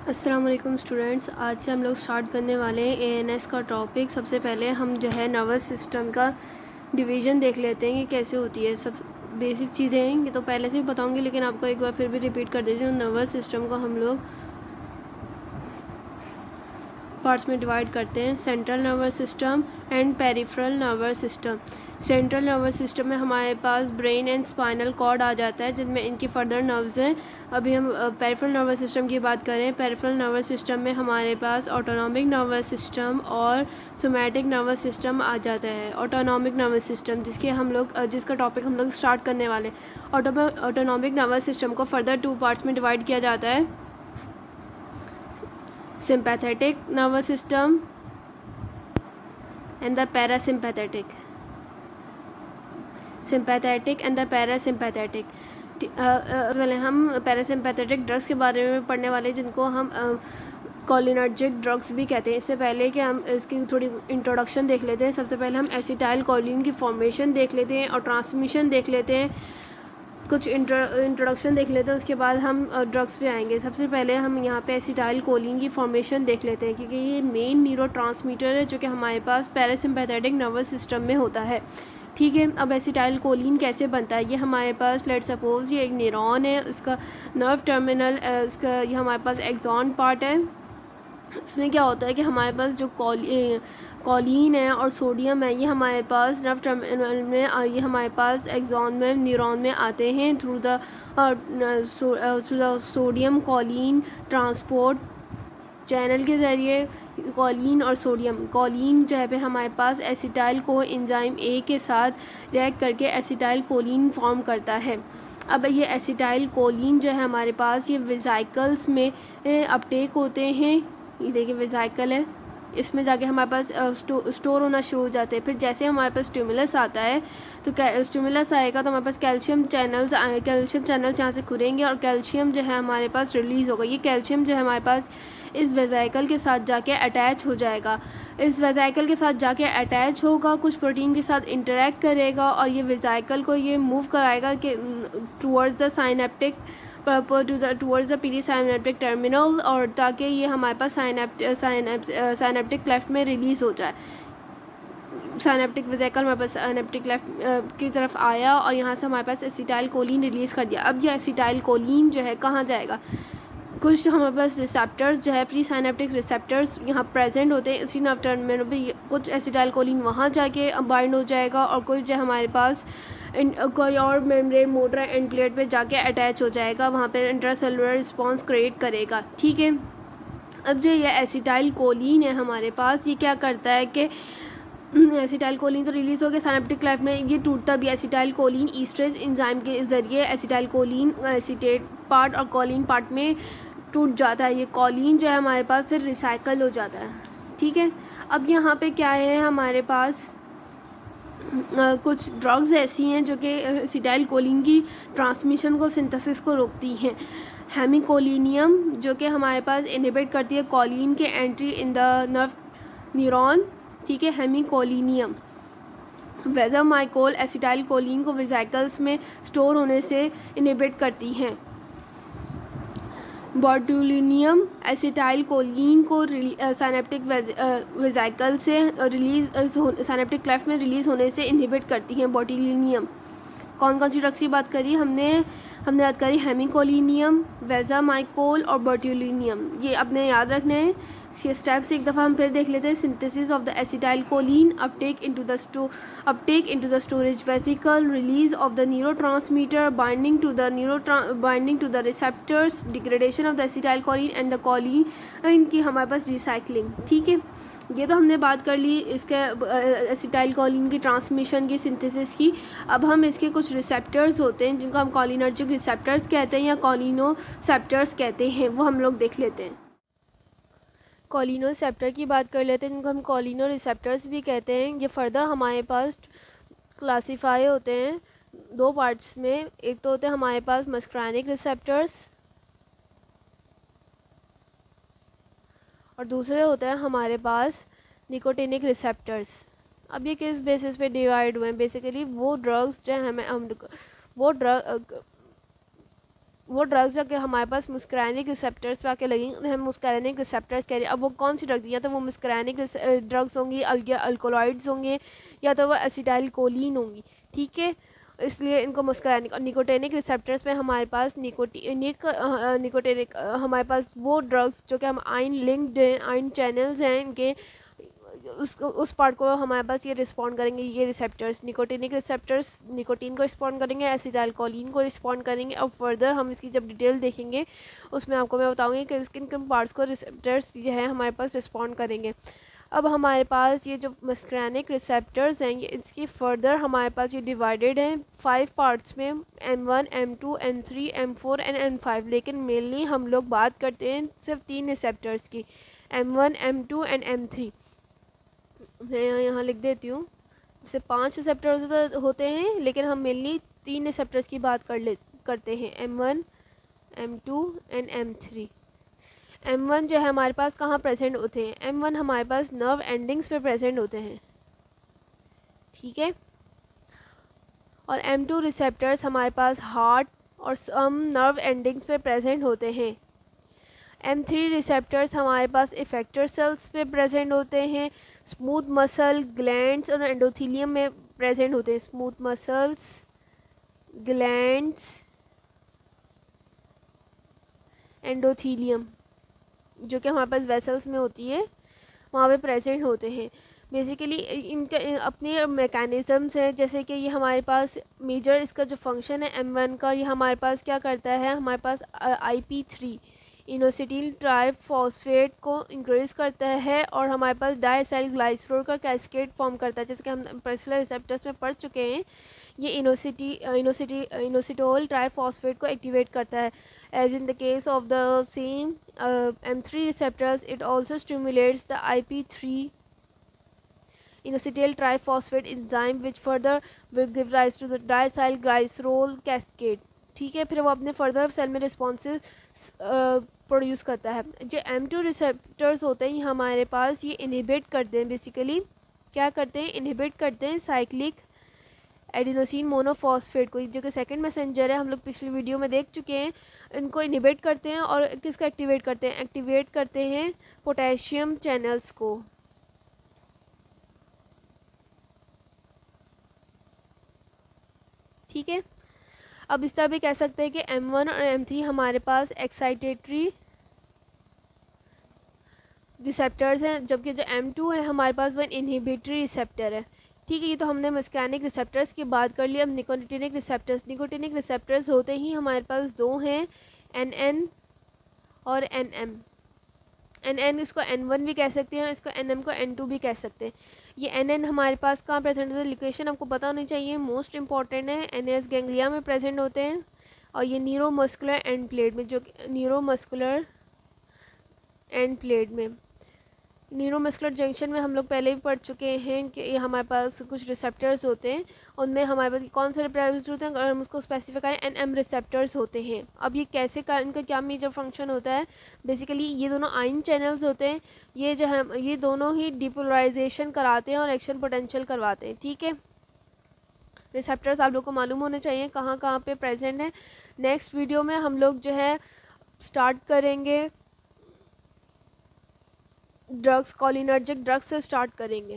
अस्सलाम वालेकुम स्टूडेंट्स, आज से हम लोग स्टार्ट करने वाले हैं एएनएस का टॉपिक। सबसे पहले हम जो है नर्वस सिस्टम का डिवीज़न देख लेते हैं कि कैसे होती है। सब बेसिक चीज़ें हैं, ये तो पहले से ही बताऊंगी, लेकिन आपको एक बार फिर भी रिपीट कर देती हूँ। नर्वस सिस्टम को हम लोग पार्ट्स में डिवाइड करते हैं, central nervous system and peripheral nervous system. Central nervous system में हमारे पास ब्रेन एंड स्पाइनल कॉर्ड आ जाता है, जिनमें इनकी फर्दर नर्व्स हैं। अभी हम पेरिफेरल नर्वस सिस्टम की बात करें। पेरिफेरल नर्वस सिस्टम में हमारे पास ऑटोनॉमिक नर्वस सिस्टम और सोमैटिक नर्वस सिस्टम आ जाता है। ऑटोनॉमिक नर्वस सिस्टम जिसका टॉपिक हम लोग स्टार्ट करने वाले। ऑटोनॉमिक नर्वस सिस्टम को फर्दर 2 पार्ट्स में डिवाइड किया जाता है, sympathetic nervous system and the parasympathetic, sympathetic and the parasympathetic। पहले हम पैरासिम्पैथेटिक ड्रग्स के बारे में पढ़ने वाले, जिनको हम कोलिनर्जिक ड्रग्स भी कहते हैं। इससे पहले कि हम इसकी थोड़ी इंट्रोडक्शन देख लेते हैं, सबसे पहले हम एसिटाइल कोलिन की फॉर्मेशन देख लेते हैं और ट्रांसमिशन देख लेते हैं। कुछ इंट्रोडक्शन देख लेते हैं, उसके बाद हम ड्रग्स पे आएंगे। सबसे पहले हम यहाँ पे एसिटाइल कोलिन की फॉर्मेशन देख लेते हैं, क्योंकि ये मेन न्यूरोट्रांसमीटर है जो कि हमारे पास पैरासिम्पैथेटिक नर्वस सिस्टम में होता है। ठीक है, अब एसिटाइल कोलिन कैसे बनता है। ये हमारे पास लेट सपोज ये एक न्यूरॉन है, उसका नर्व टर्मिनल, उसका ये हमारे पास एक्सॉन पार्ट है। इसमें क्या होता है कि हमारे पास जो कॉलिन है और सोडियम है, ये हमारे पास नर्व टर्मिनल में, ये हमारे पास एक्सॉन में, न्यूरॉन में आते हैं through the sodium Colin transport channel के ज़रिए। कॉलिन और सोडियम, कॉलिन जो है फिर हमारे पास एसिटाइल को एंजाइम ए के साथ रिएक्ट करके एसिटाइल कोलिन फॉर्म करता है। अब ये एसिटाइल कोलिन जो है हमारे पास, ये वेसिकल्स में अपटेक होते हैं। ये देखिए वेसिकल है, इसमें जाके हमारे पास स्टोर होना शुरू हो जाते हैं। फिर जैसे हमारे पास स्टिमुलस आता है, तो स्टिमुलस आएगा तो हमारे पास कैल्शियम चैनल्स यहाँ से खुलेंगे और कैल्शियम जो है हमारे पास रिलीज़ होगा। ये कैल्शियम जो है हमारे पास इस वेसिकल के साथ जाके अटैच हो जाएगा। इस वेसिकल के साथ जाके अटैच होगा, कुछ प्रोटीन के साथ इंटरेक्ट करेगा और ये वेसिकल को ये मूव कराएगा कि towards the synaptic towards the presynaptic terminal, और ताकि ये हमारे पास साइनेप्टिक क्लेफ्ट में रिलीज़ हो जाए। साइनेप्टिक वेसिकल हमारे पास साइनेप्टिक क्लेफ्ट की तरफ आया और यहाँ से हमारे पास एसिटाइल कोलिन रिलीज़ कर दिया। अब ये एसिटाइल कोलिन जो है कहाँ जाएगा, कुछ हमारे पास रिसेप्टर्स जो है प्री साइनेप्टिक रिसेप्टर्स यहाँ प्रेजेंट होते हैं इसी नर्व टर्मिनल में। कुछ एसिटाइल कोलिन वहाँ जाके बाइंड हो जाएगा और कुछ जो हमारे पास कोई और मेम्ब्रेन मोटर एंड प्लेट पे जाके अटैच हो जाएगा, वहाँ पे इंट्रासेलुलर रिस्पॉन्स क्रिएट करेगा। ठीक है, अब जो ये एसिटाइल कोलिन है हमारे पास, ये क्या करता है कि एसिटाइल कोलिन तो रिलीज़ हो गया साइनेप्टिक क्लेफ्ट में, ये टूटता भी एसिटाइल कोलिन ईस्ट्रेज एंजाइम के ज़रिए एसिटाइल कोलिन एसीटेट पार्ट और कोलिन पार्ट में टूट जाता है। ये कोलिन जो है हमारे पास फिर रिसाइकल हो जाता है। ठीक है, अब यहाँ पे क्या है हमारे पास कुछ ड्रग्स ऐसी हैं जो कि एसिटाइल कोलिन की ट्रांसमिशन को, सिंथेसिस को रोकती हैं। हेमिकोलिनियम जो कि हमारे पास इनहिबिट करती है कोलिन के entry in the nerve neuron. ठीक है, हेमिकोलिनियम। वेजामाइकोल एसिटाइल कोलिन को वेसिकल्स में स्टोर होने से इनहिबिट करती हैं। बोट्यूलिनियम एसिटाइल कोलिन को साइनेप्टिक वेसिकल से रिलीज साइनेप्टिक क्लेफ्ट में रिलीज़ होने से इनहिबिट करती हैं। बोट्यूलिनियम कौन कौन सी ड्रग्स की बात करी हमने बात करी हेमिकोलिनियम, वेजामाइकोल और बोट्यूलिनियम। ये अपने याद रखने हैं। ये स्टेप्स एक दफ़ा हम फिर देख लेते हैं। Synthesis of the acetylcholine, uptake into the storage vesicle, release of the neurotransmitter, binding to the receptors, degradation of the acetylcholine and the choline इनकी हमारे पास रिसाइकलिंग। ठीक है, ये तो हमने बात कर ली इसके एसिटाइल कोलिन की ट्रांसमिशन की, सिंथेसिस की। अब हम इसके कुछ रिसेप्टर्स होते हैं जिनको हम कोलिनर्जिक रिसेप्टर्स कहते हैं या कोलिनोसेप्टर्स कहते हैं, वो हम लोग देख लेते हैं। कोलिनोसेप्टर की बात कर लेते हैं, जिनको हम कोलिनो रिसेप्टर्स भी कहते हैं। ये फर्दर हमारे पास क्लासीफाई होते हैं 2 पार्ट्स में। एक तो होते हैं हमारे पास मस्क्रानिक रिसेप्टर्स और दूसरे होते हैं हमारे पास निकोटिनिक रिसेप्टर्स। अब ये किस बेसिस पे डिवाइड हुए हैं, बेसिकली वो ड्रग्स जो हमें वो ड्रग्स जाके हमारे पास मुस्करानिक रिसेप्टर्स पे आके लगेंगे, हम मुस्करानिक रिसेप्टर्स कह रहे हैं। अब वो कौन सी ड्रग्स, या तो वो मुस्करानिक ड्रग्स होंगी, या अल्कोलॉइड्स होंगे, या तो वो एसिटाइल कोलिन होंगी, ठीक है। इसलिए इनको मुस्करानिक और निकोटेनिक रिसेप्टर्स पे हमारे पास निकोटेनिक हमारे पास वो ड्रग्स जो कि हम आइन लिंक्ड हैं, आइन चैनल्स हैं इनके, उस पार्ट को हमारे पास ये रिस्पॉन्ड करेंगे, ये रिसेप्टर्स निकोटिनिक रिसेप्टर्स निकोटीन को रिस्पॉन्ड करेंगे, एसिटाइल कोलिन को रिस्पॉन्ड करेंगे। अब फर्दर हम इसकी जब डिटेल देखेंगे उसमें आपको मैं बताऊंगी कि किन किन पार्ट्स को रिसेप्टर्स ये है हमारे पास रिस्पॉन्ड करेंगे। अब हमारे पास ये जो मस्करानिक रिसेप्टर्स हैं ये इसकी फर्दर हमारे पास ये डिवाइडेड हैं 5 पार्ट्स में, M1, M2, M3, M4 and M5, लेकिन मेनली हम लोग बात करते हैं सिर्फ 3 रिसेप्टर्स की, M1, M2 एंड M3। मैं यहाँ लिख देती हूँ, जैसे 5 रिसेप्टर्स होते हैं लेकिन हम मेनली 3 रिसेप्टर्स की बात करते हैं, M1, M2 and M3। M1 जो है हमारे पास कहाँ प्रेजेंट होते हैं, M1 हमारे पास नर्व एंडिंग्स पे प्रेजेंट होते हैं, ठीक है। और M2 रिसेप्टर्स हमारे पास हार्ट और सम नर्व एंडिंग्स पे प्रेजेंट होते हैं। M3 रिसेप्टर्स हमारे पास इफेक्टर सेल्स पे प्रेजेंट होते हैं, स्मूथ मसल, ग्लैंड्स और एंडोथीलियम में प्रेजेंट होते हैं। स्मूथ मसल्स, ग्लैंड्स, एंडोथीलियम जो कि हमारे पास वेसल्स में होती है वहाँ पे प्रेजेंट होते हैं। बेसिकली इनका अपने मैकेनिज़म्स हैं, जैसे कि ये हमारे पास मेजर इसका जो फंक्शन है M1 का, ये हमारे पास क्या करता है, हमारे पास IP3 इनोसिटिल ट्राइफॉस्फेट को इंक्रीज करता है और हमारे पास डाइएसाइल ग्लाइसरोल का कैस्केड फॉर्म करता है, जैसे कि हम पर्सनल रिसेप्टर्स में पढ़ चुके हैं। ये इनोसिटोल ट्राइफॉस्फेट को एक्टिवेट करता है। As in the case of the same M3 receptors, it also stimulates the IP3 inositol triphosphate enzyme which further will give rise to the diacyl glycerol cascade, ठीक है। फिर वो अपने फर्दर सेल में responses produce करता है। जो M2 receptors होते हैं हमारे पास ये इनहिबिट करते हैं, बेसिकली क्या करते हैं, इनहिबिट करते हैं साइक्लिक एडिनोसिन मोनोफॉस्फेट को, जो कि सेकंड मैसेंजर है, हम लोग पिछली वीडियो में देख चुके हैं। इनको इनहिबिट करते हैं और किसको एक्टिवेट करते हैं, एक्टिवेट करते हैं पोटेशियम चैनल्स को, ठीक है। अब इस तरह भी कह सकते हैं कि M1 और M3 हमारे पास एक्साइटेटरी रिसेप्टर्स हैं, जबकि जो M2 है हमारे पास वह इनहिबिटरी रिसेप्टर है, ठीक है। ये तो हमने मस्कैनिक रिसेप्टर्स की बात कर ली। अब निकोटिनिक रिसेप्टर्स, निकोटिनिक रिसेप्टर्स होते ही हमारे पास 2 हैं, NN और NM। NN इसको N1 भी कह सकते हैं और इसको NM को N2 भी कह सकते हैं। ये NN हमारे पास कहाँ प्रेजेंट होता है, लोकेशन आपको पता होनी चाहिए, मोस्ट इंपॉर्टेंट है। NS गैंग्लिया में प्रेजेंट होते हैं और ये न्यूरोमस्कुलर एंड प्लेट में, जो न्यूरोमस्कुलर एंड प्लेट में, न्यूरोमस्कुलर जंक्शन में हम लोग पहले भी पढ़ चुके हैं कि ये हमारे पास कुछ रिसेप्टर्स होते हैं, उनमें हमारे पास कौन से रिसेप्टर्स होते हैं, अगर हम उसको स्पेसिफाई करें NM रिसेप्टर्स होते हैं। अब ये कैसे इनका क्या मेजर फंक्शन होता है, बेसिकली ये दोनों आयन चैनल्स होते हैं, ये जो है ये दोनों ही डिपोलराइजेशन कराते हैं और एक्शन पोटेंशियल करवाते हैं, ठीक है। रिसेप्टर्स आप लोग को मालूम होने चाहिए कहाँ कहाँ पे प्रेजेंट है। नेक्स्ट वीडियो में हम लोग जो है स्टार्ट करेंगे ड्रग्स, कॉलिनर्जिक ड्रग्स से स्टार्ट करेंगे।